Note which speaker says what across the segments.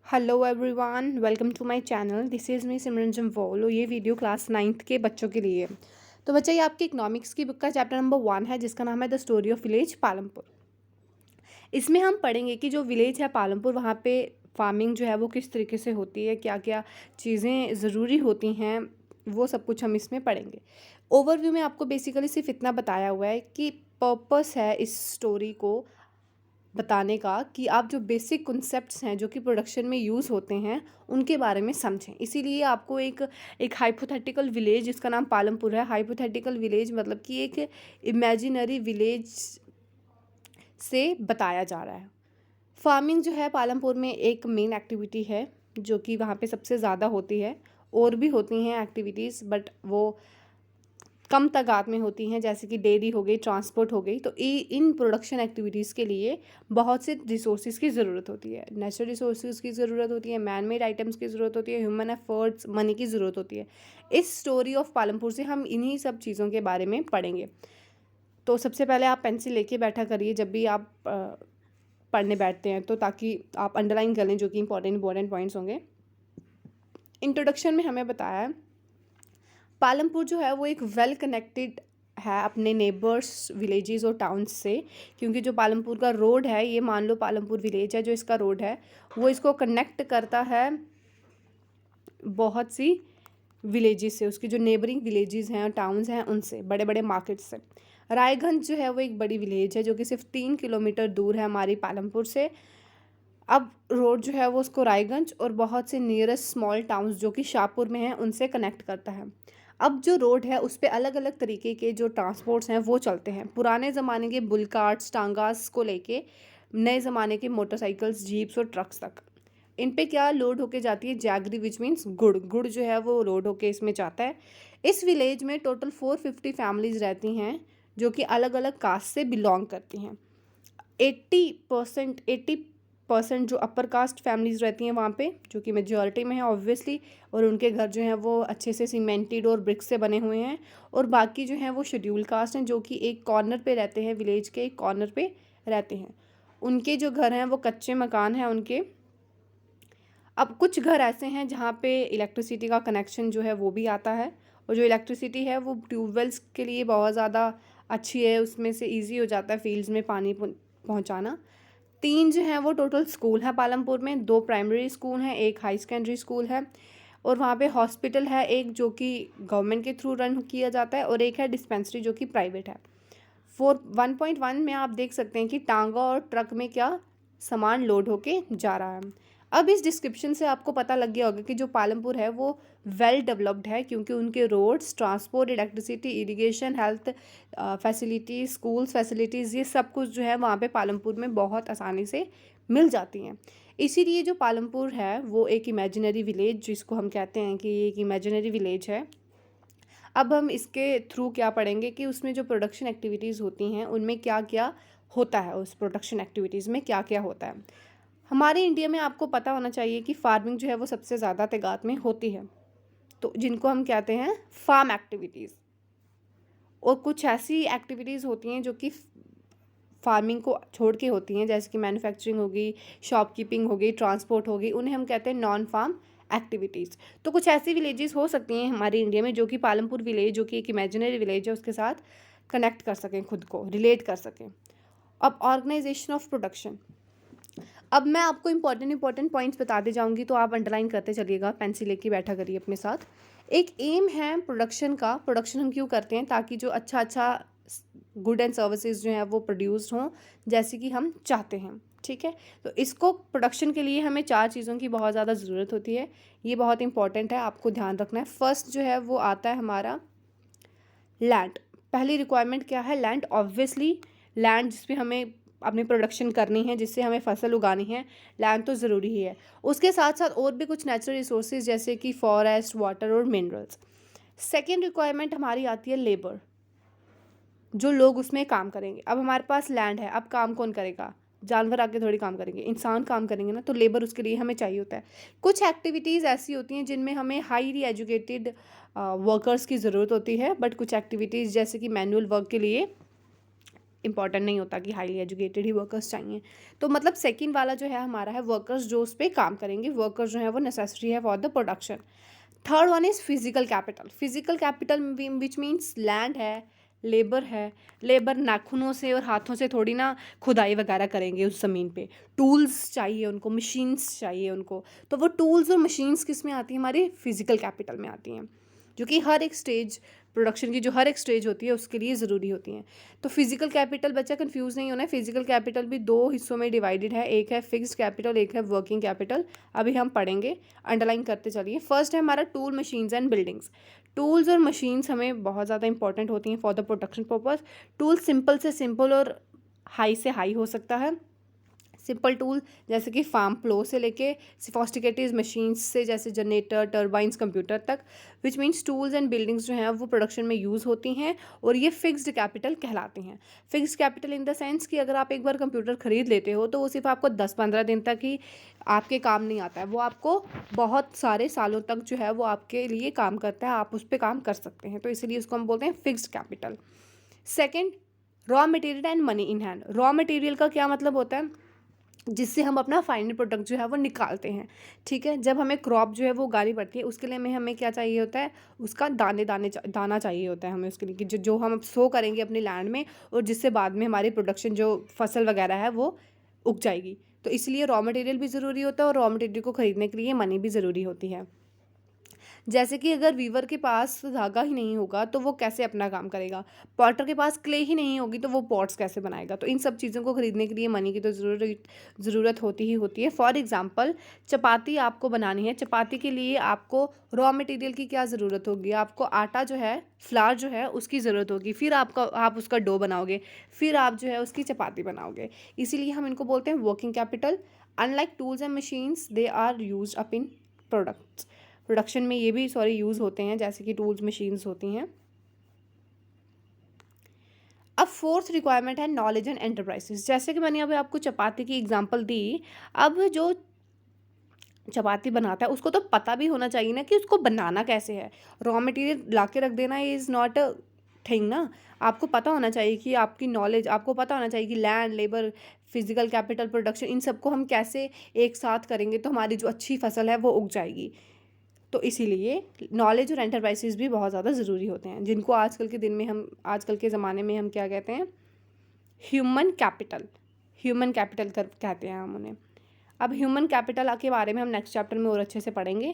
Speaker 1: Hello everyone, welcome to my channel. This is me Simran Jamwal और ये video class 9th के बच्चों के लिए है। तो बच्चा, ये आपकी इकोनॉमिक्स की बुक का चैप्टर नंबर 1 है, जिसका नाम है the story of village Palampur. इसमें हम पढ़ेंगे कि जो विलेज है पालमपुर, वहाँ पे फार्मिंग जो है वो किस तरीके से होती है, क्या क्या चीज़ें ज़रूरी होती हैं, वो सब कुछ हम इसमें पढ़ेंगे। ओवरव्यू में आपको बेसिकली सिर्फ इतना बताया हुआ है कि पर्पस है इस स्टोरी को बताने का कि आप जो बेसिक कॉन्सेप्ट्स हैं जो कि प्रोडक्शन में यूज़ होते हैं उनके बारे में समझें। इसीलिए आपको एक हाइपोथेटिकल विलेज, जिसका नाम पालमपुर है, हाइपोथेटिकल विलेज मतलब कि एक इमेजिनरी विलेज से बताया जा रहा है। फार्मिंग जो है पालमपुर में एक मेन एक्टिविटी है जो कि वहाँ पे सबसे ज़्यादा होती है। और भी होती हैं एक्टिविटीज़, बट वो कम तादाद में होती हैं, जैसे कि डेयरी हो गई, ट्रांसपोर्ट हो गई। तो इन प्रोडक्शन एक्टिविटीज़ के लिए बहुत से रिसोर्सेज की ज़रूरत होती है। नेचुरल रिसोर्सेज की ज़रूरत होती है, मैन मेड आइटम्स की ज़रूरत होती है, ह्यूमन एफर्ट्स, मनी की ज़रूरत होती है। इस स्टोरी ऑफ पालमपुर से हम इन्हीं सब चीज़ों के बारे में पढ़ेंगे। तो सबसे पहले आप पेंसिल लेके बैठा करिए जब भी आप पढ़ने बैठते हैं, तो ताकि आप अंडरलाइन कर लें जो कि इंपॉर्टेंट पॉइंट्स होंगे। इंट्रोडक्शन में हमें बताया है पालमपुर जो है वो एक वेल कनेक्टेड है अपने नेबर्स विलेजेस और टाउन्स से, क्योंकि जो पालमपुर का रोड है, ये मान लो पालमपुर विलेज है, जो इसका रोड है वो इसको कनेक्ट करता है बहुत सी विलेजेस से, उसकी जो नेबरिंग विलेजेस हैं, टाउन्स हैं, उनसे, बड़े बड़े मार्केट से। रायगंज जो है वो एक बड़ी विलेज है जो कि सिर्फ 3 किलोमीटर दूर है हमारी पालमपुर से। अब रोड जो है वो उसको रायगंज और बहुत से नियरेस्ट स्मॉल टाउन्स जो कि शाहपुर में हैं उनसे कनेक्ट करता है। अब जो रोड है उस पर अलग अलग तरीके के जो ट्रांसपोर्ट्स हैं वो चलते हैं, पुराने ज़माने के बुल कार्ट्स, टांगास को लेके नए ज़माने के मोटरसाइकिल्स, जीप्स और ट्रक्स तक। इन पे क्या लोड होके जाती है? जैगरी, विच मीन्स गुड़। गुड़ जो है वो लोड होके इसमें जाता है। इस विलेज में टोटल 450 फैमिलीज रहती हैं जो कि अलग अलग कास्ट से बिलोंग करती हैं। 80% जो अपर कास्ट फैमिलीज़ रहती हैं वहाँ पे, जो कि मेजॉरिटी में है ऑब्वियसली, और उनके घर जो हैं वो अच्छे से सीमेंटेड और ब्रिक्स से बने हुए हैं। और बाकी जो हैं वो शेड्यूल कास्ट हैं जो कि एक कॉर्नर पे रहते हैं, विलेज के एक कॉर्नर पे रहते हैं। उनके जो घर हैं वो कच्चे मकान हैं उनके। अब कुछ घर ऐसे हैं जहाँ पे इलेक्ट्रिसिटी का कनेक्शन जो है वो भी आता है, और जो इलेक्ट्रिसिटी है वो ट्यूबवेल्स के लिए बहुत ज़्यादा अच्छी है, उसमें से ईजी हो जाता है फील्ड्स में पानी पहुँचाना। 3 जो हैं वो टोटल स्कूल है पालमपुर में। 2 प्राइमरी स्कूल हैं, एक हाई सेकेंडरी स्कूल है, और वहाँ पे हॉस्पिटल है एक जो कि गवर्नमेंट के थ्रू रन किया जाता है, और एक है डिस्पेंसरी जो कि प्राइवेट है। 1.1 में आप देख सकते हैं कि टांगा और ट्रक में क्या सामान लोड होके जा रहा है। अब इस डिस्क्रिप्शन से आपको पता लग गया होगा कि जो पालमपुर है वो वेल डेवलप्ड है, क्योंकि उनके roads, transport, electricity, irrigation, health facilities, schools facilities, ये सब कुछ जो है वहाँ पे पालमपुर में बहुत आसानी से मिल जाती हैं। इसीलिए जो पालमपुर है वो एक इमेजिनरी विलेज, जिसको हम कहते हैं कि ये एक इमेजिनरी विलेज है। अब हम इसके थ्रू क्या पढ़ेंगे कि उसमें जो प्रोडक्शन एक्टिविटीज़ होती हैं उनमें क्या क्या होता है, उस प्रोडक्शन एक्टिविटीज़ में क्या क्या होता है। हमारे इंडिया में आपको पता होना चाहिए कि फार्मिंग जो है वो सबसे ज़्यादा तादाद में होती है, तो जिनको हम कहते हैं फार्म एक्टिविटीज़। और कुछ ऐसी एक्टिविटीज़ होती हैं जो कि फार्मिंग को छोड़ के होती हैं, जैसे कि मैन्युफैक्चरिंग होगी, शॉपकीपिंग होगी, ट्रांसपोर्ट होगी, उन्हें हम कहते हैं नॉन फार्म एक्टिविटीज़। तो कुछ ऐसी विलेजेस हो सकती हैं हमारे इंडिया में जो कि पालमपुर विलेज, जो कि एक इमेजिनरी विलेज है, उसके साथ कनेक्ट कर सकें, खुद को रिलेट कर सकें। अब ऑर्गेनाइजेशन ऑफ प्रोडक्शन। अब मैं आपको इंपॉर्टेंट पॉइंट्स बताते जाऊंगी, तो आप अंडरलाइन करते चलिएगा, पेंसिल लेके बैठा करिए अपने साथ। एक एम है प्रोडक्शन का। प्रोडक्शन हम क्यों करते हैं? ताकि जो अच्छा गुड एंड सर्विसेज जो हैं वो प्रोड्यूस्ड हों जैसे कि हम चाहते हैं। ठीक है, तो इसको प्रोडक्शन के लिए हमें 4 चीज़ों की बहुत ज़्यादा ज़रूरत होती है। ये बहुत इंपॉर्टेंट है, आपको ध्यान रखना है। फर्स्ट जो है वो आता है हमारा लैंड। पहली रिक्वायरमेंट क्या है? लैंड। ऑब्वियसली लैंड जिस पे हमें अपनी प्रोडक्शन करनी है, जिससे हमें फसल उगानी है, लैंड तो ज़रूरी ही है। उसके साथ साथ और भी कुछ नेचुरल रिसोर्सेज जैसे कि फॉरेस्ट, वाटर और मिनरल्स। सेकेंड रिक्वायरमेंट हमारी आती है लेबर, जो लोग उसमें काम करेंगे। अब हमारे पास लैंड है, अब काम कौन करेगा? जानवर आके थोड़ी काम करेंगे, इंसान काम करेंगे ना, तो लेबर उसके लिए हमें चाहिए होता है। कुछ एक्टिविटीज़ ऐसी होती हैं जिनमें हमें हाईली एजुकेटेड वर्कर्स की ज़रूरत होती है, बट कुछ एक्टिविटीज़ जैसे कि मैनुअल वर्क के लिए इंपॉर्टेंट नहीं होता कि हाईली एजुकेटेड ही वर्कर्स चाहिए। तो मतलब सेकंड वाला जो है हमारा है वर्कर्स जो उस पर काम करेंगे, वर्कर्स जो है वो नेसेसरी है for the production. Third one is physical capital. Physical capital which means land है, लेबर है। लेबर नाखूनों से और हाथों से थोड़ी ना खुदाई वगैरह करेंगे उस ज़मीन पे, टूल्स चाहिए उनको, मशीन्स चाहिए उनको। तो वो टूल्स और मशीन्स किस में आती हैं, हमारी फिजिकल कैपिटल में आती हैं, जो कि हर एक स्टेज, प्रोडक्शन की जो हर एक स्टेज होती है उसके लिए ज़रूरी होती हैं। तो फिजिकल कैपिटल, बच्चा कंफ्यूज नहीं होना है, फिजिकल कैपिटल भी दो हिस्सों में डिवाइडेड है, एक है फिक्स्ड कैपिटल, एक है वर्किंग कैपिटल। अभी हम पढ़ेंगे, अंडरलाइन करते चलिए। फर्स्ट है हमारा tool, machines and buildings. Tools और मशीन्स हमें बहुत ज़्यादा इंपॉर्टेंट होती हैं for the production purpose. Tool simple से सिंपल और हाई से हाई हो सकता है। सिंपल टूल जैसे कि फार्म प्लो से लेके सिफोस्टिकेटेड मशीन्स से जैसे जनरेटर, टर्बाइंस, कंप्यूटर तक, which means tools and buildings जो हैं वो प्रोडक्शन में यूज़ होती हैं और ये फिक्स्ड कैपिटल कहलाते हैं। Fixed capital in the sense कि अगर आप एक बार कंप्यूटर ख़रीद लेते हो तो वो सिर्फ आपको 10-15 दिन तक ही आपके काम नहीं आता है, वो आपको बहुत सारे सालों तक जो है वो आपके लिए काम करता है, आप उस पर काम कर सकते हैं। तो इसीलिए उसको हम बोलते हैं fixed capital. Second, raw material and money in hand. Raw material का क्या मतलब होता है, जिससे हम अपना फाइनल प्रोडक्ट जो है वो निकालते हैं। ठीक है, जब हमें क्रॉप जो है वो उगानी पड़ती है उसके लिए हमें क्या चाहिए होता है, उसका दाना चाहिए होता है हमें उसके लिए, कि जो हम सो करेंगे अपनी लैंड में और जिससे बाद में हमारी प्रोडक्शन जो फसल वगैरह है वो उग जाएगी। तो इसलिए रॉ मटेरियल भी ज़रूरी होता है और रॉ मटेरियल को ख़रीदने के लिए मनी भी ज़रूरी होती है। जैसे कि अगर वीवर के पास धागा ही नहीं होगा तो वो कैसे अपना काम करेगा, पॉटर के पास क्ले ही नहीं होगी तो वो पॉट्स कैसे बनाएगा। तो इन सब चीज़ों को खरीदने के लिए मनी की तो ज़रूरत होती ही होती है। फॉर एग्जांपल, चपाती आपको बनानी है, चपाती के लिए आपको रॉ मटेरियल की क्या ज़रूरत होगी, आपको आटा जो है, फ्लार जो है उसकी ज़रूरत होगी, फिर आप उसका डो बनाओगे, फिर आप जो है उसकी चपाती बनाओगे। इसीलिए हम इनको बोलते हैं working capital. Unlike tools and machines, they are use up in products. Production में ये भी यूज़ होते हैं जैसे कि टूल्स, मशीन्स होती हैं। अब फोर्थ रिक्वायरमेंट है नॉलेज एंड एंटरप्राइजेस। जैसे कि मैंने अभी आपको चपाती की एग्जांपल दी, अब जो चपाती बनाता है उसको तो पता भी होना चाहिए ना कि उसको बनाना कैसे है। रॉ मटेरियल ला के रख देना इज़ नॉट अ थिंग ना, आपको पता होना चाहिए कि आपकी नॉलेज, आपको पता होना चाहिए कि land, labour, physical capital, production, इन सबको हम कैसे एक साथ करेंगे तो हमारी जो अच्छी फसल है वो उग जाएगी। तो इसीलिए नॉलेज और एंटरप्राइजेस भी बहुत ज़्यादा ज़रूरी होते हैं, जिनको आजकल के दिन में हम, आजकल के ज़माने में हम क्या कहते हैं, ह्यूमन कैपिटल। ह्यूमन कैपिटल कहते हैं हम उन्हें। अब ह्यूमन कैपिटल के बारे में हम नेक्स्ट चैप्टर में और अच्छे से पढ़ेंगे।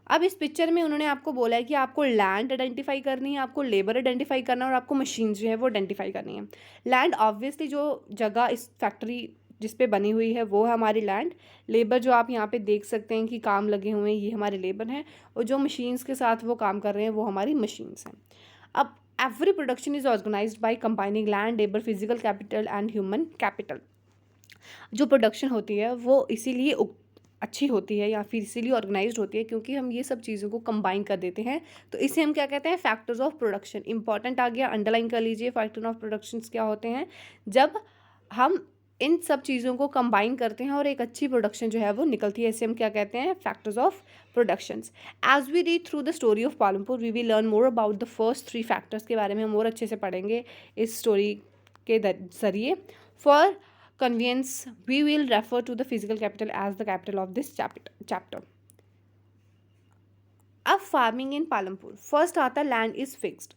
Speaker 1: अब इस पिक्चर में उन्होंने आपको बोला है कि आपको लैंड आइडेंटिफाई करनी है, आपको लेबर आइडेंटिफाई करना है और आपको मशीन जो है वो आइडेंटिफाई करनी है। लैंड ऑब्वियसली जो जगह इस फैक्ट्री जिस पे बनी हुई है वो है हमारी लैंड। लेबर जो आप यहाँ पे देख सकते हैं कि काम लगे हुए हैं, ये हमारे लेबर हैं, और जो मशीन्स के साथ वो काम कर रहे हैं वो हमारी मशीन्स हैं। अब every production is organised by combining land, labour, physical capital and human capital. जो प्रोडक्शन होती है वो इसीलिए अच्छी होती है या फिर इसीलिए ऑर्गेनाइज्ड होती है क्योंकि हम ये सब चीज़ों को कंबाइन कर देते हैं। तो इसे हम क्या कहते हैं, फैक्टर्स ऑफ प्रोडक्शन। इंपॉर्टेंट आ गया, अंडरलाइन कर लीजिए, फैक्टर ऑफ प्रोडक्शन क्या होते हैं, जब हम इन सब चीज़ों को कंबाइन करते हैं और एक अच्छी प्रोडक्शन जो है वो निकलती है, इसे हम क्या कहते हैं, factors of productions. As we read through the story of Palampur we will learn more about the first 3 factors के बारे में हम और अच्छे से पढ़ेंगे इस स्टोरी के ज़रिए। For convenience we will refer to the physical capital as the capital of this chapter. अब फार्मिंग इन पालमपुर, फर्स्ट आता है लैंड इज़ फिक्स्ड।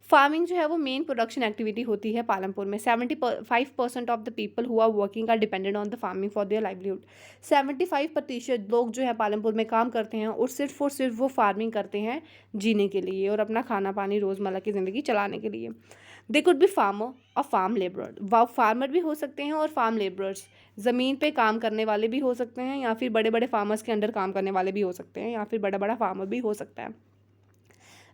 Speaker 1: फार्मिंग जो है वो मेन प्रोडक्शन एक्टिविटी होती है पालमपुर में। 75% of the people who are working are dependent on the farming for their livelihood. 75% लोग जो है पालमपुर में काम करते हैं और सिर्फ वो फार्मिंग करते हैं जीने के लिए और अपना खाना पानी रोज़मर्रा की ज़िंदगी चलाने के लिए। दे कुड बी फार्मर और फार्म लेबरर, वह फार्मर भी हो सकते हैं और फार्म लेबरर्स, ज़मीन पे काम करने वाले भी हो सकते हैं या फिर बड़े बड़े फार्मर्स के अंडर काम करने वाले भी हो सकते हैं या फिर बड़ा बड़ा फार्मर भी हो सकता है।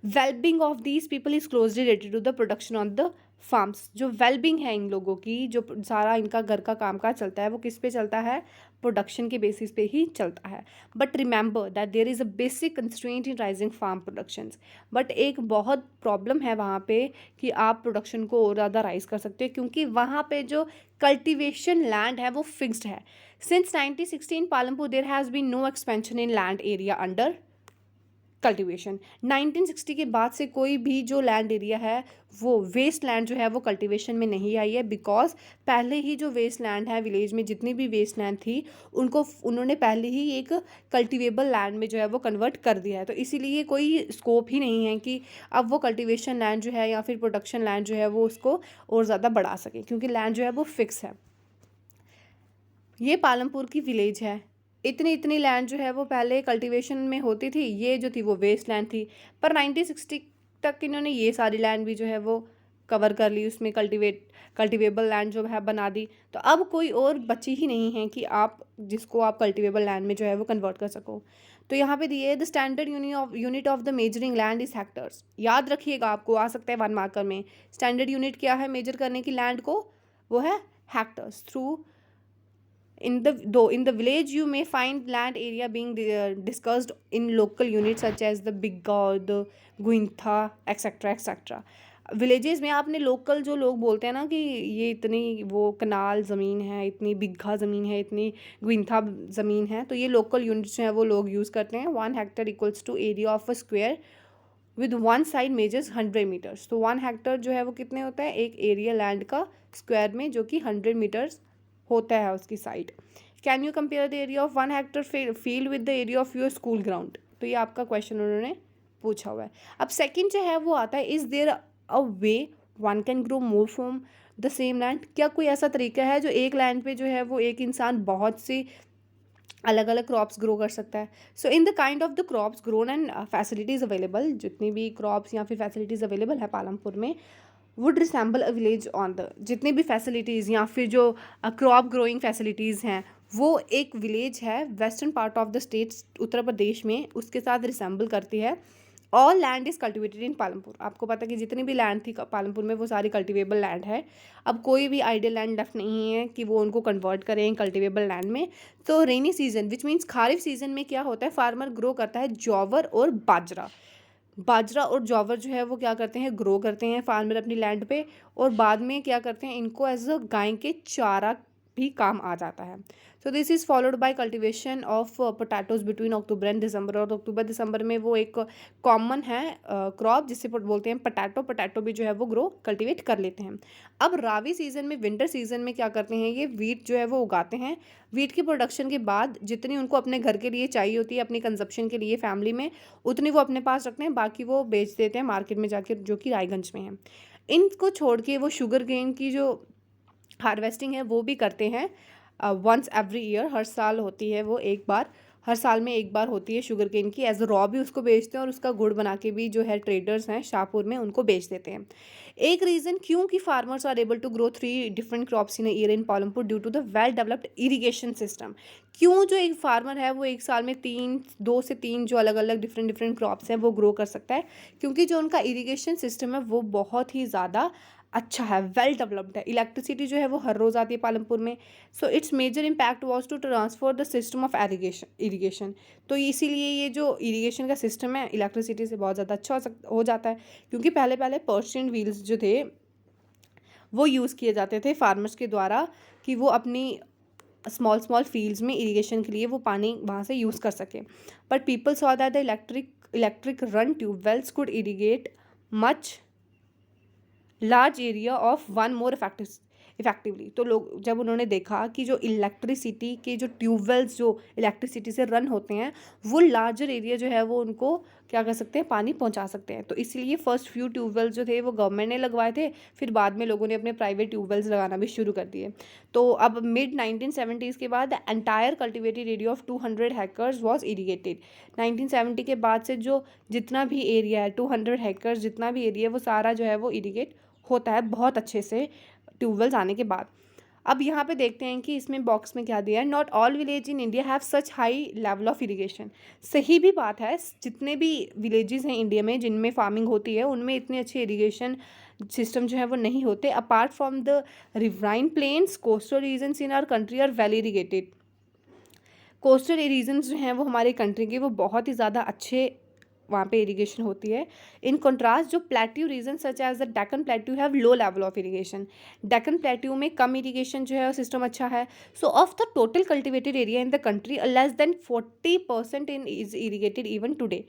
Speaker 1: Wellbeing of these people is closely related to the production on the farms. जो वेलबींग है इन लोगों की, जो सारा इनका घर का कामकाज चलता है वो किस पे चलता है, प्रोडक्शन के बेसिस पे ही चलता है। But remember that there is a basic constraint in raising farm productions. But एक बहुत प्रॉब्लम है वहाँ पे कि आप प्रोडक्शन को और ज़्यादा राइज कर सकते हो क्योंकि वहाँ पे जो कल्टिवेशन लैंड है वो फिक्स्ड है। Since 1916 Palampur there has been no expansion in land area under cultivation. 1960 के बाद से कोई भी जो लैंड एरिया है वो वेस्ट लैंड जो है वो कल्टीवेशन में नहीं आई है, बिकॉज पहले ही जो वेस्ट लैंड है विलेज में जितनी भी वेस्ट लैंड थी उन्होंने पहले ही एक कल्टीवेबल लैंड में जो है वो कन्वर्ट कर दिया है। तो इसीलिए कोई स्कोप ही नहीं है कि अब वो कल्टीवेशन लैंड जो है या फिर प्रोडक्शन लैंड जो है वो उसको और ज़्यादा बढ़ा सके, क्योंकि लैंड जो है वो फिक्स है। ये पालमपुर की विलेज है। इतनी लैंड जो है वो पहले कल्टीवेशन में होती थी, ये जो थी वो वेस्ट लैंड थी। पर 1960 तक इन्होंने ये सारी लैंड भी जो है वो कवर कर ली, उसमें कल्टीवेबल लैंड जो है बना दी। तो अब कोई और बची ही नहीं है कि आप जिसको आप कल्टीवेबल लैंड में जो है वो कन्वर्ट कर सको। तो यहाँ पे दिए the standard unit of the measuring land is hectares. याद रखिएगा, आपको आ सकता है 1 मार्कर में। स्टैंडर्ड यूनिट क्या है मेजर करने की लैंड को, वो है hectares. Through in the village you may find land area being discussed in local units such as the bigga or the guintha etc. Villages में आपने लोकल जो लोग बोलते हैं ना कि ये इतनी वो कनाल ज़मीन है, इतनी बिग्घा ज़मीन है, इतनी गुइंथा ज़मीन है, तो ये लोकल यूनिट्स हैं वो लोग यूज़ करते हैं। 1 hectare equals to area of a square with 1 side measures 100 metres. तो 1 हेक्टर जो है वो कितने होता है, एक एरिया लैंड का स्क्वायर में, जो कि 100 मीटर्स होता है उसकी side. Can you compare the area of 1 Hector field with the area of your school ground. तो ये आपका क्वेश्चन उन्होंने पूछा हुआ है। अब सेकंड जो है वो आता है, is there a way one can grow more from the same land. क्या कोई ऐसा तरीका है जो एक लैंड पे जो है वो एक इंसान बहुत सी अलग अलग क्रॉप्स ग्रो कर सकता है। So in the kind of the crops grown and facilities available, जितनी भी क्रॉप्स या फिर फैसिलिटीज़ अवेलेबल है पालमपुर में, would resemble a village on the, जितनी भी फैसिलिटीज़ या फिर जो क्रॉप ग्रोइंग फैसिलिटीज़ हैं वो एक विलेज है western part of the state Uttar Pradesh में, उसके साथ रिसेंबल करती है। All land is cultivated in Palampur. आपको पता है कि जितनी भी लैंड थी पालमपुर में वो सारी कल्टिवेबल लैंड है। अब कोई भी आइडियल लैंड लेफ्ट नहीं है कि वो उनको कन्वर्ट करें कल्टिवेबल लैंड में। तो rainy season which means kharif season में क्या होता है, फार्मर ग्रो करता है जॉवर और बाजरा और जॉवर जो है वो क्या करते हैं, ग्रो करते हैं फार्मर अपनी लैंड पे, और बाद में क्या करते हैं, इनको एज अ गाय के चारा भी काम आ जाता है। So this is followed by cultivation of potatoes between October and December. और अक्टूबर दिसंबर में वो एक कॉमन है क्रॉप जिसे बोलते हैं पोटैटो भी जो है वो ग्रो कल्टीवेट कर लेते हैं। अब रावी सीजन में, विंटर सीजन में क्या करते हैं, ये वीट जो है वो उगाते हैं। वीट की प्रोडक्शन के बाद जितनी उनको अपने घर के लिए चाहिए होती है, अपनी कंजप्शन के लिए फैमिली में, उतनी वो अपने पास रखते हैं, बाकी वो बेच देते हैं मार्केट में जाकर, जो कि रायगंज में है। इनको छोड़ के वो शुगर केन की जो हार्वेस्टिंग है वो भी करते हैं वंस एवरी ईयर। हर साल होती है वो, एक बार हर साल में एक बार होती है शुगर केन की। एज अ रॉ भी उसको बेचते हैं और उसका गुड़ बना के भी जो है ट्रेडर्स हैं शाहपुर में उनको बेच देते हैं। एक रीज़न क्यों कि farmers are able to grow 3 different crops in year in Palampur due to the well developed irrigation system. क्यों जो एक फार्मर है वो एक साल में 2 से 3 जो अलग अलग डिफरेंट क्रॉप्स हैं वो ग्रो कर सकता है, क्योंकि जो उनका इरीगेशन सिस्टम है वो बहुत ही ज़्यादा अच्छा है, वेल डेवलप्ड है। इलेक्ट्रिसिटी जो है वो हर रोज़ आती है पालमपुर में। So its major impact was to transfer the system of irrigation. तो इसीलिए ये जो इरीगेशन का सिस्टम है इलेक्ट्रिसिटी से बहुत ज़्यादा अच्छा हो जाता है, क्योंकि पहले पर्शियन व्हील्स जो थे वो यूज़ किए जाते थे फार्मर्स के द्वारा कि वो अपनी स्मॉल फील्ड्स में इरीगेशन के लिए वो पानी वहाँ से यूज़ कर सकें। But people saw that the electric run tube wells could irrigate much large area of one more effectively. तो लोग जब उन्होंने देखा कि जो इलेक्ट्रिसिटी के जो ट्यूबवेल्स जो इलेक्ट्रिसिटी से रन होते हैं वो लार्जर एरिया जो है वो उनको क्या कर सकते हैं, पानी पहुंचा सकते हैं। तो इसलिए फर्स्ट फ्यू ट्यूबवेल्स जो थे वो गवर्नमेंट ने लगवाए थे, फिर बाद में लोगों ने अपने प्राइवेट ट्यूबवेल्स लगाना भी शुरू कर दिए। तो अब मिड 1970s के बाद entire cultivated area of 200 hectares was irrigated. 1970 के बाद से जो जितना भी एरिया है 200 हेक्टर्स जितना भी एरिया है वो सारा जो है वो इरीगेट होता है बहुत अच्छे से ट्यूबवेल्स आने के बाद। अब यहाँ पे देखते हैं कि इसमें बॉक्स में क्या दिया है, not all village in India have such high level of irrigation. सही भी बात है, जितने भी विलेजेस हैं इंडिया में जिनमें फार्मिंग होती है उनमें इतने अच्छे इरीगेशन सिस्टम जो है वो नहीं होते। Apart from the riverine plains coastal regions in our country are well irrigated. Coastal regions जो हैं वो हमारे कंट्री के वो बहुत ही ज़्यादा अच्छे वहाँ पे इरीगेशन होती है। इन कंट्रास्ट जो plateau region such as the Deccan plateau have low level of irrigation. Deccan plateau में कम इरीगेशन जो है सिस्टम अच्छा है। So of the total cultivated area in the country less than 40% in is irrigated even today.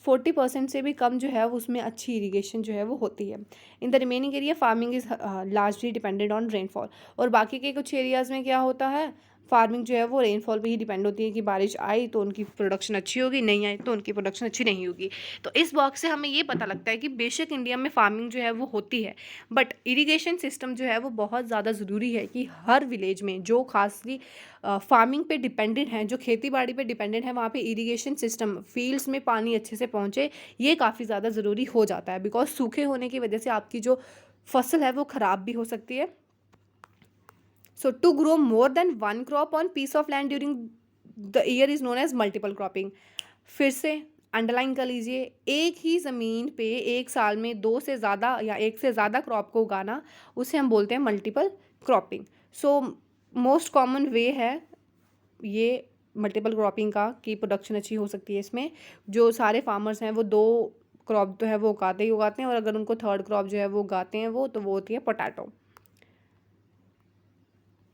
Speaker 1: 40% से भी कम जो है उसमें अच्छी इरिगेशन जो है वो होती है। In the remaining area farming is largely depended on rainfall. और बाकी के कुछ एरियाज़ में क्या होता है, फार्मिंग जो है वो रेनफॉल पे ही डिपेंड होती है कि बारिश आई तो उनकी प्रोडक्शन अच्छी होगी, नहीं आई तो उनकी प्रोडक्शन अच्छी नहीं होगी। तो इस बॉक्स से हमें ये पता लगता है कि बेशक इंडिया में फार्मिंग जो है वो होती है, बट इरिगेशन सिस्टम जो है वो बहुत ज़्यादा ज़रूरी है कि हर विलेज में जो खासली फार्मिंग पे डिपेंडेंट हैं, जो खेती बाड़ी पे डिपेंडेंट है, वहाँ पे इरिगेशन सिस्टम फील्ड्स में पानी अच्छे से पहुँचे, ये काफ़ी ज़्यादा ज़रूरी हो जाता है। बिकॉज सूखे होने की वजह से आपकी जो फसल है वो ख़राब भी हो सकती है। So to grow more than one crop on piece of land during the year is known as multiple cropping। फिर से अंडरलाइन कर लीजिए, एक ही ज़मीन पे एक साल में दो से ज़्यादा या एक से ज़्यादा क्रॉप को उगाना, उसे हम बोलते हैं multiple cropping. So most common वे है ये मल्टीपल क्रॉपिंग का कि प्रोडक्शन अच्छी हो सकती है। इसमें जो सारे फार्मर्स हैं वो 2 क्रॉप जो है वो उगाते ही उगाते हैं, और अगर उनको थर्ड क्रॉप जो है वो उगाते हैं वो, तो वो होती है पोटैटो।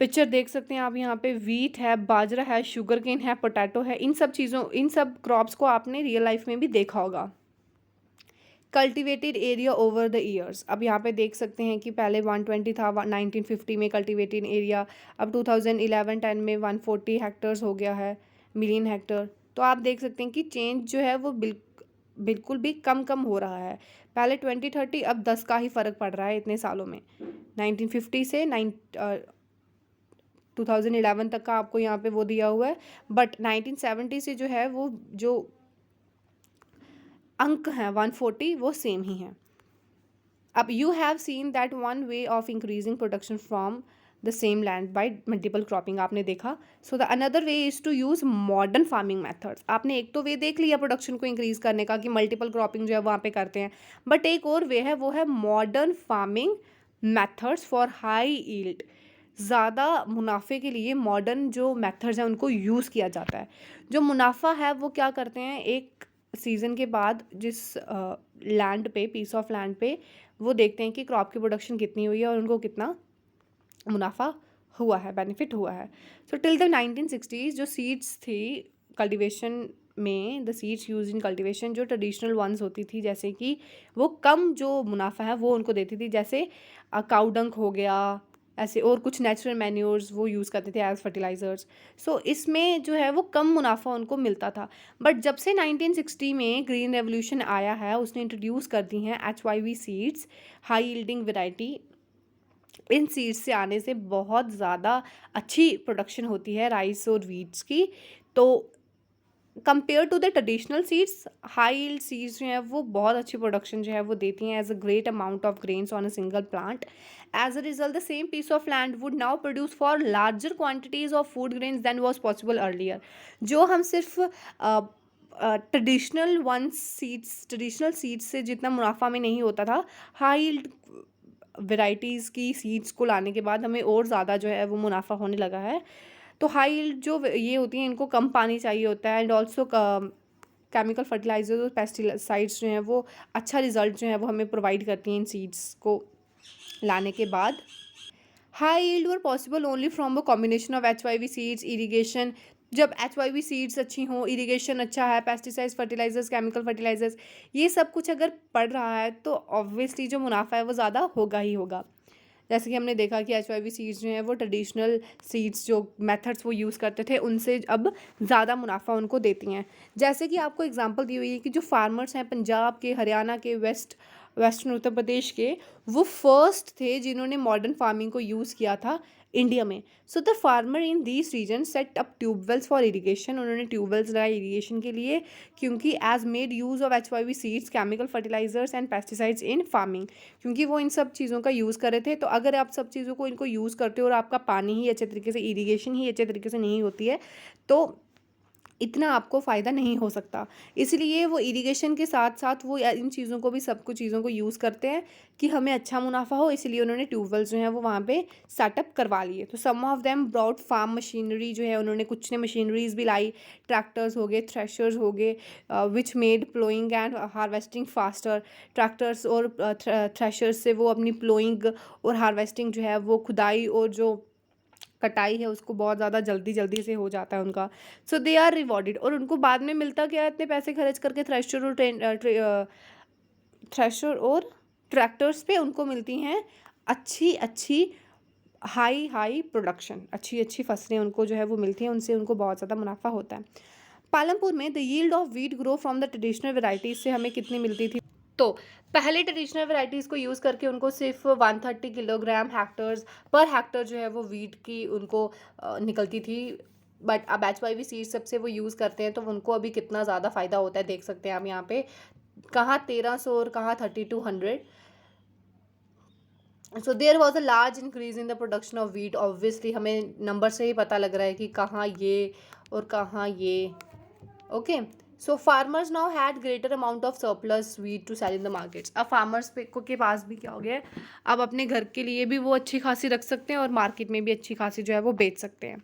Speaker 1: पिक्चर देख सकते हैं आप यहाँ पे, वीट है, बाजरा है, शुगर केन है, पोटैटो है। इन सब क्रॉप्स को आपने रियल लाइफ में भी देखा होगा। Cultivated area over the years, अब यहाँ पे देख सकते हैं कि पहले 120 था 1950 में कल्टिवेटेड एरिया, अब 2011-10 में 140 हेक्टर्स हो गया है, मिलियन हेक्टर। तो आप देख सकते हैं कि चेंज जो है वो बिल्कुल भी कम कम हो रहा है। पहले 2030, अब 10 का ही फ़र्क पड़ रहा है इतने सालों में। 1950 से 2011 तक का आपको यहाँ पे वो दिया हुआ है, बट 1970 से जो है वो जो अंक हैं 140 वो सेम ही हैं। अब you have seen that one way of increasing production from the same land by multiple cropping, आपने देखा। So the another way is to use modern farming methods. आपने एक तो वे देख लिया प्रोडक्शन को इंक्रीज करने का कि मल्टीपल क्रॉपिंग जो है वहाँ पे करते हैं, बट एक और वे है, वो है modern farming methods for high yield. ज़्यादा मुनाफे के लिए मॉडर्न जो मेथड्स हैं उनको यूज़ किया जाता है। जो मुनाफा है वो क्या करते हैं, एक सीज़न के बाद जिस लैंड पे, पीस ऑफ लैंड पे, वो देखते हैं कि क्रॉप की प्रोडक्शन कितनी हुई है और उनको कितना मुनाफा हुआ है, बेनिफिट हुआ है। सो टिल द 1960s जो सीड्स थी कल्टीवेशन में, the seeds use in cultivation जो ट्रेडिशनल वंस होती थी, जैसे कि वो कम जो मुनाफा है वो उनको देती थी, जैसे काऊ डंक हो गया, ऐसे और कुछ नेचुरल मैन्योर्स वो यूज़ करते थे एज फर्टिलाइज़र्स। सो इसमें जो है वो कम मुनाफा उनको मिलता था। बट जब से 1960 में ग्रीन रेवोल्यूशन आया है, उसने इंट्रोड्यूस कर दी हैं HYV seeds, high yielding variety. इन सीड्स से आने से बहुत ज़्यादा अच्छी प्रोडक्शन होती है राइस और वीट्स की। तो compare to the traditional seeds, high yield seeds जो हैं वो बहुत अच्छी प्रोडक्शन जो है वो देती हैं as a great amount of grains on a single plant. As a result the same piece of land would now produce for larger quantities of food grains than was possible earlier. जो हम सिर्फ traditional seeds से जितना मुनाफा में नहीं होता था, हाई यील्ड वेराइटीज़ की सीड्स को लाने के बाद हमें और ज़्यादा जो है वो मुनाफा होने लगा है। तो हाई यील्ड जो ये होती हैं, इनको कम पानी चाहिए होता है, एंड ऑल्सो केमिकल फर्टिलाइजर्स और पेस्टिसाइड्स जो हैं वो अच्छा रिजल्ट जो है वो हमें प्रोवाइड करती हैं इन सीड्स को लाने के बाद। High yield were possible only from a combination of HYV seeds, irrigation. जब HYV सीड्स अच्छी हों, इरीगेशन अच्छा है, पेस्टिसाइड्स, फर्टिलाइजर्स, केमिकल फर्टिलाइजर्स, ये सब कुछ अगर पड़ रहा है तो ऑब्वियसली जो मुनाफा है वो ज़्यादा होगा ही होगा। जैसे कि हमने देखा कि HYV सीड्स जो हैं वो ट्रेडिशनल सीड्स जो मेथड्स वो यूज़ करते थे उनसे अब ज़्यादा मुनाफा उनको देती हैं। जैसे कि आपको एग्जांपल दी हुई है कि जो फार्मर्स हैं पंजाब के, हरियाणा के, वेस्टर्न उत्तर प्रदेश के, वो फर्स्ट थे जिन्होंने मॉडर्न फार्मिंग को यूज़ किया था इंडिया में। So the farmer in these region set up tubewells for irrigation, उन्होंने ट्यूबवेल्स लगाए इरीगेशन के लिए, क्योंकि as made use of HYV seeds, chemical fertilizers and pesticides in farming, क्योंकि वो इन सब चीज़ों का यूज़ कर रहे थे। तो अगर आप सब चीज़ों को इनको यूज़ करते हो और आपका पानी ही अच्छे तरीके से, इरीगेशन ही अच्छे तरीके से नहीं होती है, तो इतना आपको फ़ायदा नहीं हो सकता। इसलिए वो इरिगेशन के साथ साथ वो इन चीज़ों को भी, सब कुछ चीज़ों को यूज़ करते हैं कि हमें अच्छा मुनाफा हो, इसलिए उन्होंने ट्यूबवेल्स जो हैं वो वहाँ पे सेटअप करवा लिए। तो some of them broad farm machinery जो है, उन्होंने कुछ ने मशीनरीज भी लाई, ट्रैक्टर्स हो गए, थ्रेशर्स हो गए, which made ploughing and harvesting faster. Tractors और थ्रेशर्स से वो अपनी प्लोइंग और हार्वेस्टिंग जो है वो खुदाई और जो कटाई है उसको बहुत ज़्यादा जल्दी जल्दी से हो जाता है उनका, सो दे आर रिवॉर्डेड। और उनको बाद में मिलता क्या है, इतने पैसे खर्च करके थ्रेशर और ट्रैक्टर्स पे उनको मिलती हैं अच्छी अच्छी हाई हाई प्रोडक्शन, अच्छी अच्छी फसलें उनको जो है वो मिलती हैं, उनसे उनको बहुत ज़्यादा मुनाफा होता है। पालमपुर में the yield of wheat grow from the traditional varieties से हमें कितनी मिलती थी, तो पहले ट्रेडिशनल वेराइटीज़ को यूज़ करके उनको सिर्फ 130 किलोग्राम हेक्टर्स पर हेक्टर जो है वो वीट की उनको निकलती थी। बट अब HYV सीड्स सबसे वो यूज़ करते हैं तो उनको अभी कितना ज़्यादा फ़ायदा होता है देख सकते हैं हम यहाँ पे, कहाँ 1300 और कहाँ 3200। So there was a large increase in the production of wheat. Obviously हमें नंबर से ही पता लग रहा है कि कहाँ ये और कहाँ ये। Okay, so farmers now had greater amount of surplus wheat to sell in the markets. अब फार्मर्स के पास भी क्या हो गया है, अब अपने घर के लिए भी वो अच्छी खासी रख सकते हैं और मार्केट में भी अच्छी खासी जो है वो बेच सकते हैं।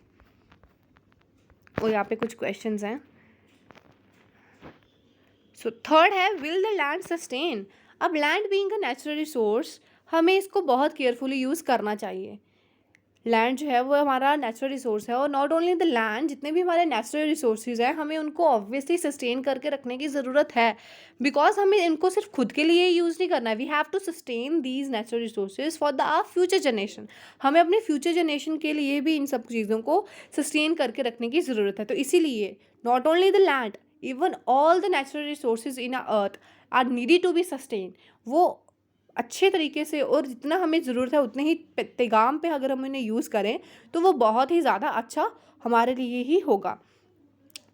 Speaker 1: और यहाँ पे कुछ क्वेश्चंस हैं। सो थर्ड है विल द लैंड सस्टेन। अब land being a natural resource हमें इसको बहुत केयरफुली यूज़ करना चाहिए। लैंड जो है वो हमारा नेचुरल रिसोर्स है और नॉट ओनली द लैंड, जितने भी हमारे नेचुरल रिसोर्सेज हैं हमें उनको ऑब्वियसली सस्टेन करके रखने की ज़रूरत है, बिकॉज हमें इनको सिर्फ खुद के लिए यूज़ नहीं करना है। We have to sustain these natural resources for the our future generation. हमें अपने फ्यूचर जनरेशन के लिए भी इन सब चीज़ों को सस्टेन करके रखने की ज़रूरत है। तो इसीलिए not only the land, even all the natural resources in earth are needed to be sustain. वो अच्छे तरीके से और जितना हमें ज़रूरत है उतने ही पैगाम पे अगर हम इन्हें यूज़ करें तो वो बहुत ही ज़्यादा अच्छा हमारे लिए ही होगा।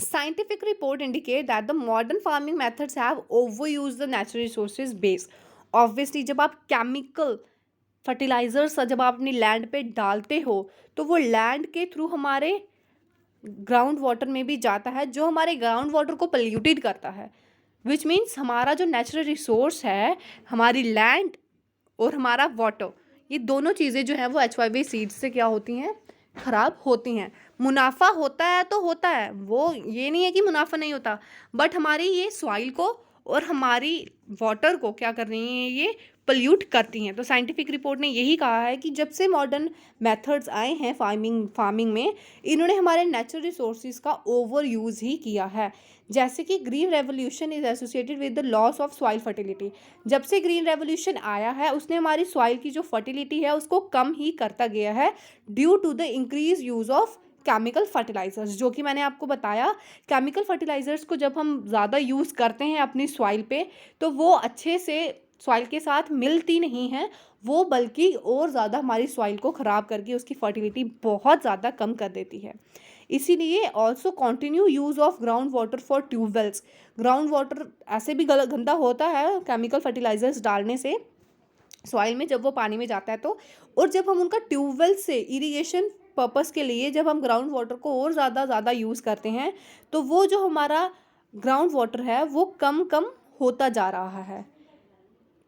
Speaker 1: Scientific report indicate that the modern farming methods have overused the natural resources base. Obviously जब आप केमिकल फर्टिलाइजर्स जब आप अपनी लैंड पे डालते हो तो वो लैंड के थ्रू हमारे ग्राउंड वाटर में भी जाता है, जो हमारे ग्राउंड वाटर को पोल्यूटेड करता है। विच मीन्स हमारा जो नेचुरल रिसोर्स है, हमारी लैंड और हमारा वाटर, ये दोनों चीज़ें जो हैं वो HYV सीड्स से क्या होती हैं, ख़राब होती हैं। मुनाफा होता है तो होता है, वो ये नहीं है कि मुनाफा नहीं होता, बट हमारी ये सॉइल को और हमारी वाटर को क्या कर रही हैं, ये पोल्यूट करती हैं। तो साइंटिफिक रिपोर्ट ने यही कहा है कि जब से मॉडर्न मेथड्स आए हैं फार्मिंग में, इन्होंने हमारे नेचुरल रिसोर्सेज का ओवर यूज़ ही किया है। जैसे कि green revolution is associated with the loss of soil fertility. जब से ग्रीन रेवोल्यूशन आया है उसने हमारी सॉइल की जो फर्टिलिटी है उसको कम ही करता गया है due to the increase use of chemical fertilizers. जो कि मैंने आपको बताया, केमिकल फर्टिलाइजर्स को जब हम ज़्यादा यूज़ करते हैं अपनी सॉइल पे तो वो अच्छे से सॉइल के साथ मिलती नहीं है, वो बल्कि और ज़्यादा हमारी सॉइल को ख़राब करके उसकी फर्टिलिटी बहुत ज़्यादा कम कर देती है। इसीलिए also continue use of ground water for tube wells. Ground water ऐसे भी गंदा होता है केमिकल फर्टिलाइजर्स डालने से सॉइल में, जब वो पानी में जाता है तो, और जब हम उनका ट्यूबवेल से इरिगेशन पर्पस के लिए जब हम ग्राउंड वाटर को और ज़्यादा यूज़ करते हैं तो वो जो हमारा ग्राउंड वाटर है वो कम कम होता जा रहा है,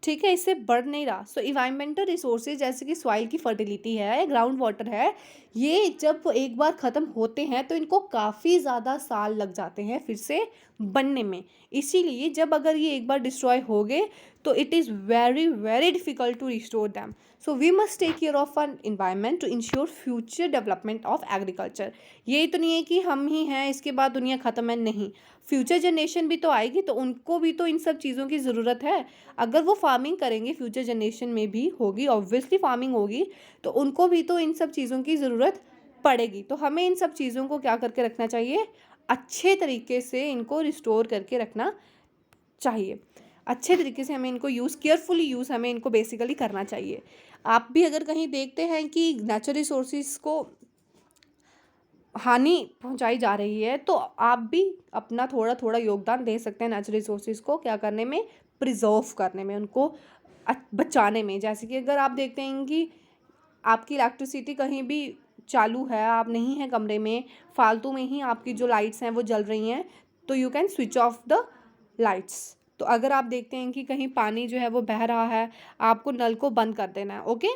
Speaker 1: ठीक है, इससे बढ़ नहीं रहा। सो इन्वायरमेंटल रिसोर्सेज जैसे कि सॉइल की फर्टिलिटी है, ग्राउंड वाटर है, ये जब एक बार ख़त्म होते हैं तो इनको काफ़ी ज़्यादा साल लग जाते हैं फिर से बनने में। इसीलिए जब अगर ये एक बार डिस्ट्रॉय हो गए तो it is very very difficult to restore them. So we must take care of an environment to ensure future development of agriculture. ये तो नहीं है कि हम ही हैं इसके बाद दुनिया ख़त्म है, नहीं, फ्यूचर जनरेशन भी तो आएगी तो उनको भी तो इन सब चीज़ों की ज़रूरत है। अगर वो फार्मिंग करेंगे फ्यूचर जनरेशन में भी होगी, ऑब्वियसली फार्मिंग होगी, तो उनको भी तो इन सब चीज़ों की ज़रूरत पड़ेगी। तो हमें इन सब चीज़ों को क्या करके रखना चाहिए, अच्छे तरीके से इनको रिस्टोर करके रखना चाहिए। अच्छे तरीके से हमें इनको केयरफुली यूज़ हमें इनको बेसिकली करना चाहिए। आप भी अगर कहीं देखते हैं कि नेचुरल रिसोर्सेज को हानि पहुंचाई जा रही है तो आप भी अपना थोड़ा थोड़ा योगदान दे सकते हैं नेचुरल रिसोर्सेज को क्या करने में, प्रिजर्व करने में, उनको बचाने में। जैसे कि अगर आप देखते हैं कि आपकी इलेक्ट्रिसिटी कहीं भी चालू है, आप नहीं हैं कमरे में, फालतू में ही आपकी जो लाइट्स हैं वो जल रही हैं, तो you can switch off the lights. तो अगर आप देखते हैं कि कहीं पानी जो है वो बह रहा है, आपको नल को बंद कर देना है। ओके,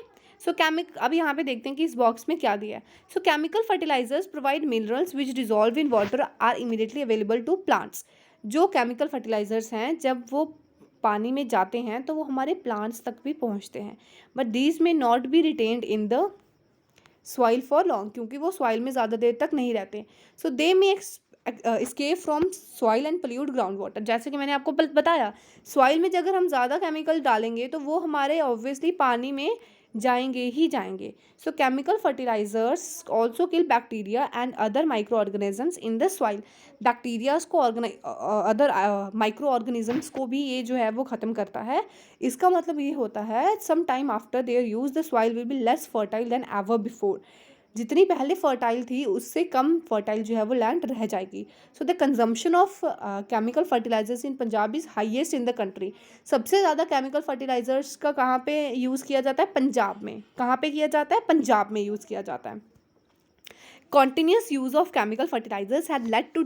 Speaker 1: सो अब यहाँ पे देखते हैं कि इस बॉक्स में क्या दिया है। So chemical fertilizers provide minerals which dissolve in water are immediately available to plants. जो केमिकल फर्टिलाइजर्स हैं जब वो पानी में जाते हैं तो वो हमारे प्लांट्स तक भी पहुँचते हैं, बट दीज में not be retained in the soil for long, क्योंकि वो सॉइल में ज़्यादा देर तक नहीं रहते। सो दे मे escape from soil and pollute ground water. जैसे कि मैंने आपको बताया, सॉइल में अगर हम ज़्यादा केमिकल डालेंगे तो वो हमारे ऑब्वियसली पानी में जाएंगे ही जाएंगे। So chemical fertilizers also kill bacteria and other micro organisms in the soil. Bacterias को अदर माइक्रो ऑर्गेनिजम्स को भी ये जो है वो ख़त्म करता है। इसका मतलब ये होता है some time after their use the soil will be less fertile than ever before. जितनी पहले फर्टाइल थी उससे कम फर्टाइल जो है वो लैंड रह जाएगी। So the consumption of chemical fertilizers in Punjab is highest in the country. सबसे ज़्यादा केमिकल फर्टिलाइजर्स का कहाँ पे यूज़ किया जाता है? पंजाब में। कहाँ पे किया जाता है? पंजाब में यूज़ किया जाता है। Continuous use of chemical fertilizers had led to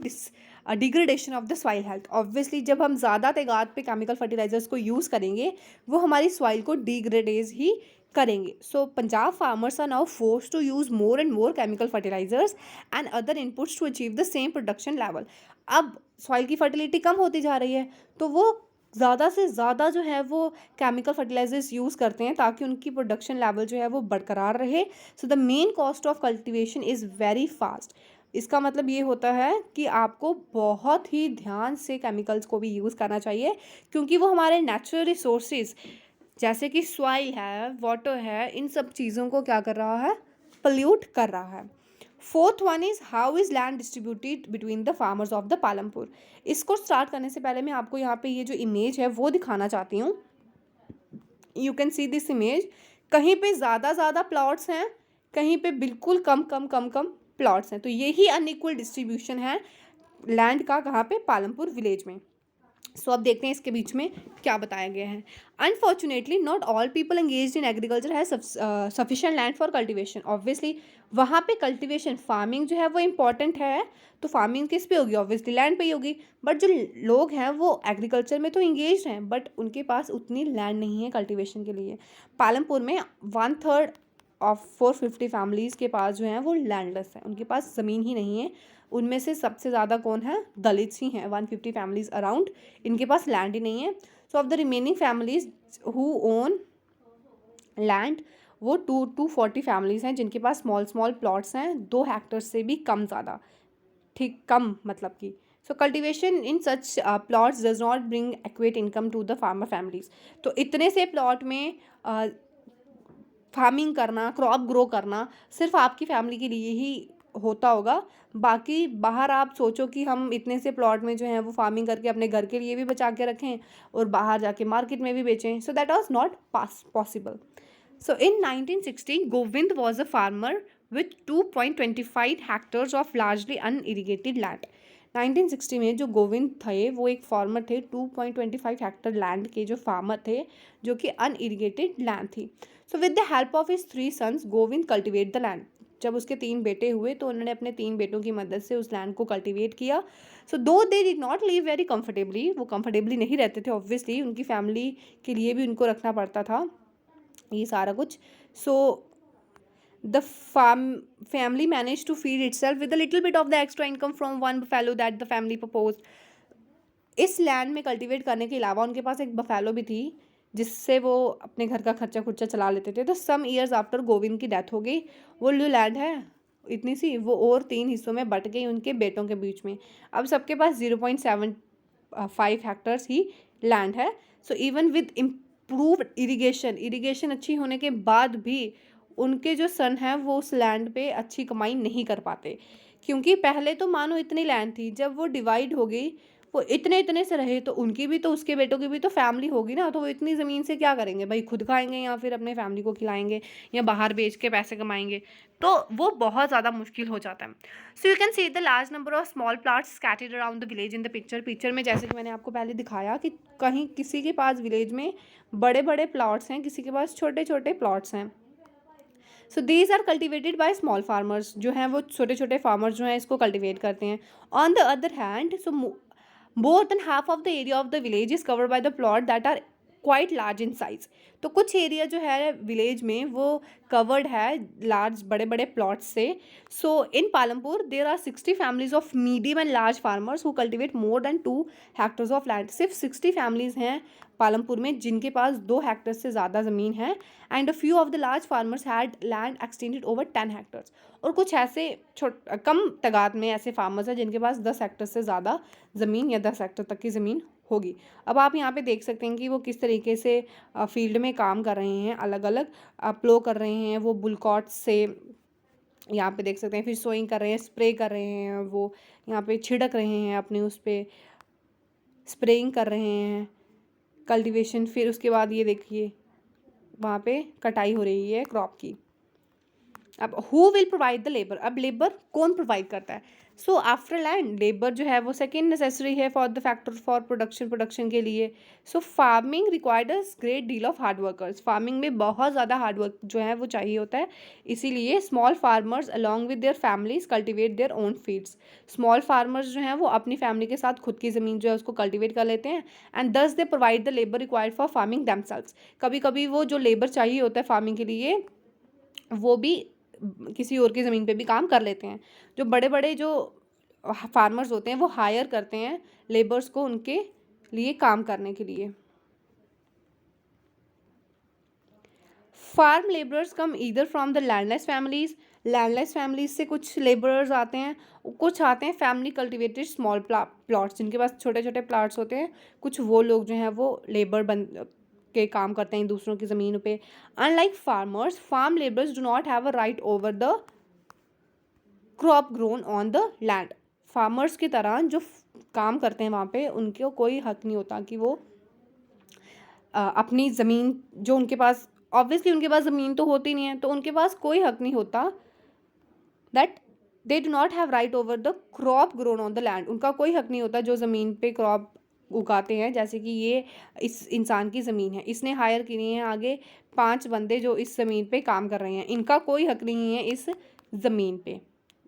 Speaker 1: degradation of the soil health. Obviously जब हम ज़्यादा तादाद पे chemical fertilizers को यूज़ करेंगे वो हमारी soil को degrade ही करेंगे। So Punjab farmers are now forced to use more and more chemical fertilizers and other inputs to achieve the same production level. अब soil की fertility कम होती जा रही है तो वो ज़्यादा से ज़्यादा जो है वो केमिकल फर्टिलाइजर्स यूज़ करते हैं ताकि उनकी प्रोडक्शन लेवल जो है वो बरकरार रहे। So the main cost of cultivation is very fast. इसका मतलब ये होता है कि आपको बहुत ही ध्यान से केमिकल्स को भी यूज़ करना चाहिए, क्योंकि वो हमारे नेचुरल रिसोर्सेज जैसे कि सॉइल है, वाटर है, इन सब चीज़ों को क्या कर रहा है? पोल्यूट कर रहा है। Fourth one is how is land distributed between the farmers of the Palampur. इसको स्टार्ट करने से पहले मैं आपको यहाँ पे ये जो इमेज है वो दिखाना चाहती हूँ। You can see this image. कहीं पे ज़्यादा प्लॉट्स हैं, कहीं पे बिल्कुल कम प्लॉट्स हैं। तो यही अनइक्वल डिस्ट्रीब्यूशन है लैंड का, कहाँ पे? पालमपुर विलेज में। सो अब देखते हैं इसके बीच में क्या बताया गया है। Unfortunately not all people engaged in agriculture has sufficient land for cultivation. Obviously वहाँ पे कल्टीवेशन, फार्मिंग जो है वो इम्पॉर्टेंट है, तो फार्मिंग किस पे होगी? ऑब्वियसली लैंड पे ही होगी। बट जो लोग हैं वो एग्रीकल्चर में तो इंगेज हैं, बट उनके पास उतनी लैंड नहीं है कल्टीवेशन के लिए। पालमपुर में 1/3 ऑफ 450 फैमिलीज़ के पास जो हैं वो लैंडलेस है, उनके पास ज़मीन ही नहीं है। उनमें से सबसे ज़्यादा कौन है? दलित्स ही हैं, 150 फैमिलीज़ अराउंड, इनके पास लैंड ही नहीं है। So of the remaining families who own land, वो 240 फैमिलीज़ हैं जिनके पास स्मॉल प्लॉट्स हैं, 2 हेक्टर से भी कम ज़्यादा, ठीक कम मतलब कि। So cultivation in such plots does not bring adequate income to the farmer families. तो इतने से प्लॉट में फार्मिंग करना, क्रॉप ग्रो करना सिर्फ आपकी फैमिली के लिए ही होता होगा। बाकी बाहर आप सोचो कि हम इतने से प्लॉट में जो है वो फार्मिंग करके अपने घर के लिए भी बचा के रखें और बाहर जाके मार्केट में भी बेचें। So that was not possible. So in 1960 Govind was a farmer with 2.25 hectares of largely unirrigated land. 1960 में जो गोविंद थे वो एक फार्मर थे, 2.25 हेक्टर लैंड के जो फार्मर थे, जो कि अनइरिगेटेड लैंड थी। So with the help of his 3 sons Govind cultivate the land. जब उसके 3 बेटे हुए तो उन्होंने अपने 3 बेटों की मदद से उस लैंड को कल्टीवेट किया। सो दो they did not live very comfortably, वो कंफर्टेबली नहीं रहते थे, ऑब्वियसली उनकी फैमिली के लिए भी उनको रखना पड़ता था ये सारा कुछ। So the family managed to feed itself with a little bit of the extra income from one buffalo that the family proposed. इस लैंड में कल्टीवेट करने के अलावा उनके पास एक बफेलो भी थी जिससे वो अपने घर का खर्चा खुर्चा चला लेते थे। तो सम ईयर्स आफ्टर गोविंद की डेथ हो गई, वो जो लैंड है इतनी सी वो और 3 हिस्सों में बट गई उनके बेटों के बीच में। अब सबके पास 0.75 हेक्टर्स ही लैंड है। So even with improved irrigation अच्छी होने के बाद भी उनके जो सन हैं वो उस लैंड पे अच्छी कमाई नहीं कर पाते, क्योंकि पहले तो मानो इतनी लैंड थी, जब वो डिवाइड हो गई वो इतने से रहे तो उनकी भी तो उसके बेटों की भी तो फैमिली होगी ना, तो वो इतनी ज़मीन से क्या करेंगे भाई? खुद खाएंगे या फिर अपने फैमिली को खिलाएंगे या बाहर बेच के पैसे कमाएंगे? तो वो बहुत ज़्यादा मुश्किल हो जाता है। So you can see the large number of small plots scattered around the village in the picture में जैसे कि मैंने आपको पहले दिखाया कि कहीं किसी के पास विलेज में बड़े प्लॉट्स हैं, किसी के पास छोटे प्लॉट्स हैं। So these are cultivated by small farmers, जो हैं वो छोटे फार्मर्स जो हैं इसको कल्टिवेट करते हैं। On the other hand so more than half of the area of the village is covered by the plot that are quite large in size. तो कुछ एरिया जो है विलेज में वो कवर्ड है लार्ज बड़े बड़े प्लॉट्स से। So in Palampur there are 60 families of medium and large farmers who cultivate more than 2 hectares of land. सिर्फ 60 फैमिलीज हैं पालमपुर में जिनके पास 2 हेक्टर से ज़्यादा ज़मीन है। And a few of the large farmers had land extended over 10 hectares. और कुछ ऐसे कम तादाद में ऐसे फार्मर्स हैं जिनके पास 10 हेक्टर से ज़्यादा ज़मीन या 10 हेक्टर तक की ज़मीन होगी। अब आप यहाँ पे देख सकते हैं कि वो किस तरीके से फील्ड में काम कर रहे हैं, अलग अलग प्लो कर रहे हैं वो बुलकॉट से। यहाँ पे देख सकते हैं फिर सोइंग कर रहे हैं, स्प्रे कर रहे हैं, वो यहाँ पे छिड़क रहे हैं अपने उस पर, स्प्रेइंग कर रहे हैं, कल्टीवेशन। फिर उसके बाद ये देखिए वहाँ पे कटाई हो रही है क्रॉप की। अब who will provide the labour, अब लेबर कौन प्रोवाइड करता है? सो आफ्टर लैंड लेबर जो है वो सेकेंड नेसेसरी है for the factor for production के लिए। So farming requires great deal of hard workers, farming में बहुत ज़्यादा हार्ड वर्क जो है वो चाहिए होता है। इसीलिए small farmers along with their families cultivate their own fields. Small farmers जो हैं वो अपनी फैमिली के साथ खुद की ज़मीन जो है उसको कल्टिवेट कर लेते हैं। एंड दस they provide the labour required for farming themselves. कभी कभी वो जो लेबर चाहिए होता है फार्मिंग के लिए वो भी किसी और की ज़मीन पे भी काम कर लेते हैं। जो बड़े बड़े जो फार्मर्स होते हैं वो हायर करते हैं लेबर्स को उनके लिए काम करने के लिए। Farm labourers come either from the landless families, landless families से कुछ लेबरर्स आते हैं, कुछ आते हैं फैमिली कल्टिवेटेड स्मॉल प्लॉट्स जिनके पास छोटे छोटे प्लॉट्स होते हैं। कुछ वो लोग जो हैं वो लेबर के काम करते हैं दूसरों की ज़मीन पे। Unlike farmers, farm labourers do not have a right over the crop grown on the land. Farmers की तरह जो काम करते हैं वहाँ पे उनको कोई हक नहीं होता कि वो अपनी ज़मीन जो उनके पास, ऑब्वियसली उनके पास ज़मीन तो होती नहीं है तो उनके पास कोई हक नहीं होता that they do not have right over the crop grown on the land. उनका कोई हक नहीं होता जो ज़मीन पे क्रॉप उगाते हैं। जैसे कि ये इस इंसान की ज़मीन है, इसने हायर की है आगे 5 बंदे जो इस ज़मीन पे काम कर रहे हैं, इनका कोई हक नहीं है इस ज़मीन पे,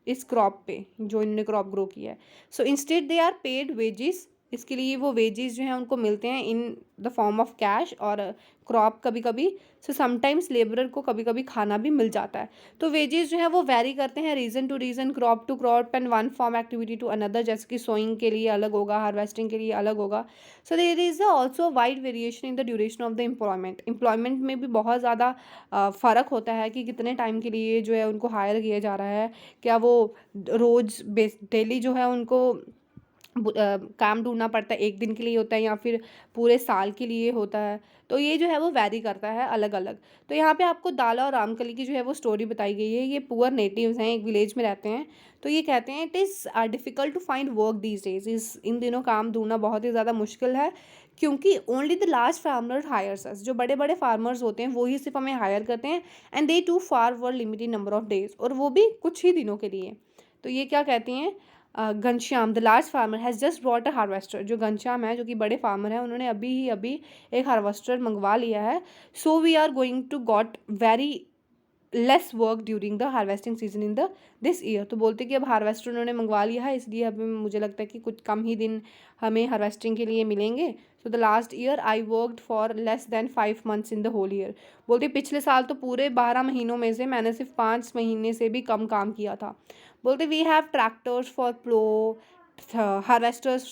Speaker 1: इस क्रॉप पे जो इन्होंने क्रॉप ग्रो किया है। So instead they are paid wages, इसके लिए वो वेजेस जो हैं उनको मिलते हैं in the form of cash और क्रॉप कभी कभी। सो समटाइम्स लेबरर को कभी कभी खाना भी मिल जाता है। तो वेजेस जो है वो वेरी करते हैं region to region, crop to crop and one farm activity to another. जैसे कि सोइंग के लिए अलग होगा, हार्वेस्टिंग के लिए अलग होगा। So there is also wide variation in the duration of the employment में भी बहुत ज़्यादा फ़र्क होता है कि कितने टाइम के लिए जो है उनको हायर किया जा रहा है। क्या वो रोज़ डेली जो है उनको काम ढूंढना पड़ता है, एक दिन के लिए होता है या फिर पूरे साल के लिए होता है। तो ये जो है वो वैरी करता है अलग अलग। तो यहाँ पे आपको दाला और रामकली की जो है वो स्टोरी बताई गई है। ये पुअर नेटिव्स हैं, एक विलेज में रहते हैं। तो ये कहते हैं it is difficult to find work these days, इन दिनों काम ढूंढना बहुत ही ज़्यादा मुश्किल है क्योंकि only the large farmer hires us, जो बड़े बड़े फार्मर्स होते हैं वो ही सिर्फ हमें हायर करते हैं। And they to far were limited number of days, और वो भी कुछ ही दिनों के लिए। तो ये क्या कहती हैं, Ghanshyam the large farmer has just brought a harvester, जो घनश्याम है जो कि बड़े फार्मर हैं उन्होंने अभी एक हार्वेस्टर मंगवा लिया है। So we are going to got very less work during the harvesting season in the this year. तो बोलते कि अब हार्वेस्टर उन्होंने मंगवा लिया है इसलिए अब मुझे लगता है कि कुछ कम ही दिन हमें हार्वेस्टिंग के लिए मिलेंगे। So the last year I worked for less than 5 months in the whole year. बोलते पिछले साल तो पूरे 12 महीनों में से मैंने सिर्फ 5 महीने से भी कम काम किया था। बोलते we have tractors for plough, harvesters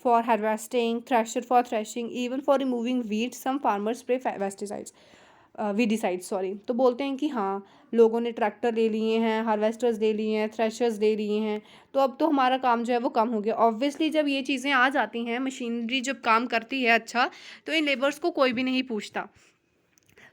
Speaker 1: for harvesting, thresher for threshing, even for removing weed some farmers spray pesticides weedicides sorry. तो बोलते हैं कि हाँ लोगों ने ट्रैक्टर ले लिए हैं, हार्वेस्टर्स ले लिए हैं, थ्रेशर्स ले लिए हैं, तो अब तो हमारा काम जो है वो कम हो गया। ऑब्वियसली जब ये चीज़ें आ जाती हैं, मशीनरी जब काम करती है अच्छा, तो इन लेबर्स को कोई भी नहीं पूछता।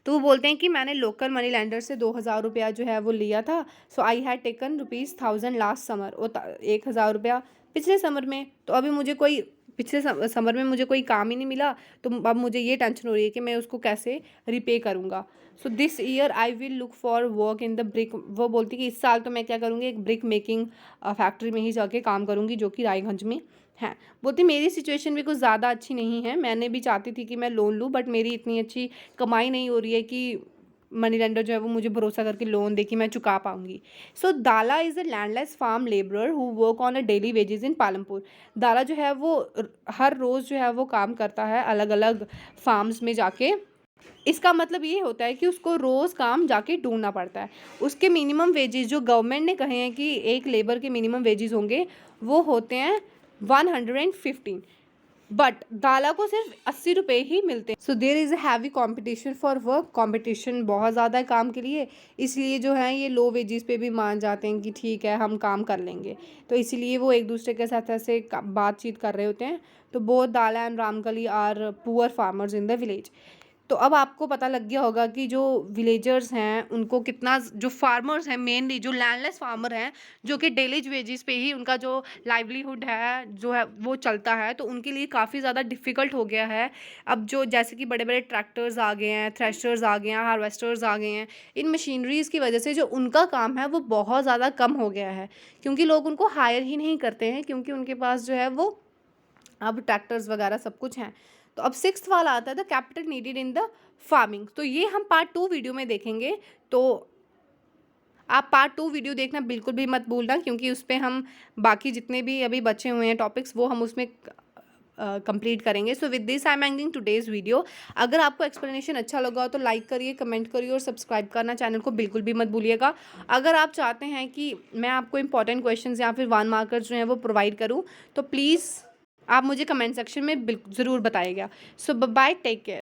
Speaker 1: तो वो बोलते हैं कि मैंने लोकल मनी लैंडर से 2000 रुपया जो है वो लिया था। So I had taken ₹1000 last summer, वो 1000 रुपया पिछले समर में। तो अभी मुझे कोई पिछले समर में मुझे कोई काम ही नहीं मिला, तो अब मुझे ये टेंशन हो रही है कि मैं उसको कैसे रिपे करूँगा। So this year I will look for work in the brick. वो बोलती कि इस साल तो मैं क्या करूँगी, एक ब्रिक मेकिंग फैक्ट्री में ही जाके काम करूँगी जो कि रायगंज में है। बोलती मेरी सिचुएशन भी कुछ ज़्यादा अच्छी नहीं है, मैंने भी चाहती थी कि मैं लोन लूँ बट मेरी इतनी अच्छी कमाई नहीं हो रही है कि मनी लेंडर जो है वो मुझे भरोसा करके लोन दे कि मैं चुका पाऊंगी। So Dala is a landless farm labourer who work on a daily wages in Palampur. Dala जो है वो हर रोज़ जो है वो काम करता है अलग अलग फार्म्स में जाके। इसका मतलब ये होता है कि उसको रोज़ काम जाके ढूंढना पड़ता है। उसके मिनिमम वेजेस जो गवर्नमेंट ने कहे हैं कि एक लेबर के मिनिमम वेजेस होंगे वो होते हैं 115, बट दाला को सिर्फ 80 रुपये ही मिलते हैं। So there is a heavy competition for work, competition बहुत ज़्यादा है काम के लिए, इसलिए जो है ये लो वेजेस पे भी मान जाते हैं कि ठीक है हम काम कर लेंगे। तो इसीलिए वो एक दूसरे के साथ ऐसे बातचीत कर रहे होते हैं। तो both Dala and Ramkali are poor farmers in the village. तो अब आपको पता लग गया होगा कि जो विलेजर्स हैं उनको कितना, जो फार्मर्स हैं मेनली जो लैंडलेस फार्मर हैं जो कि डेली वेजेस पे ही उनका जो लाइवलीहुड है जो है वो चलता है, तो उनके लिए काफ़ी ज़्यादा डिफ़िकल्ट हो गया है। अब जो जैसे कि बड़े बड़े ट्रैक्टर्स आ गए हैं, थ्रेशर्स आ गए हैं, हार्वेस्टर्स आ गए हैं, इन मशीनरीज़ की वजह से जो उनका काम है वो बहुत ज़्यादा कम हो गया है, क्योंकि लोग उनको हायर ही नहीं करते हैं, क्योंकि उनके पास जो है वो अब ट्रैक्टर्स वगैरह सब कुछ हैं। तो अब सिक्स्थ वाला आता है the capital needed in the farming. तो ये हम पार्ट 2 वीडियो में देखेंगे, तो आप पार्ट 2 वीडियो देखना बिल्कुल भी मत भूलना, क्योंकि उस पे हम बाकी जितने भी अभी बचे हुए हैं टॉपिक्स वो हम उसमें कंप्लीट करेंगे। So with this I am ending today's video. अगर आपको एक्सप्लेनेशन अच्छा लगा हो तो लाइक करिए, कमेंट करिए और सब्सक्राइब करना चैनल को बिल्कुल भी मत भूलिएगा। अगर आप चाहते हैं कि मैं आपको इंपॉर्टेंट क्वेश्चंस या फिर 1 मार्कर्स जो हैं वो प्रोवाइड करूँ, तो प्लीज़ आप मुझे कमेंट सेक्शन में ज़रूर बताइएगा। सो बाय, टेक केयर।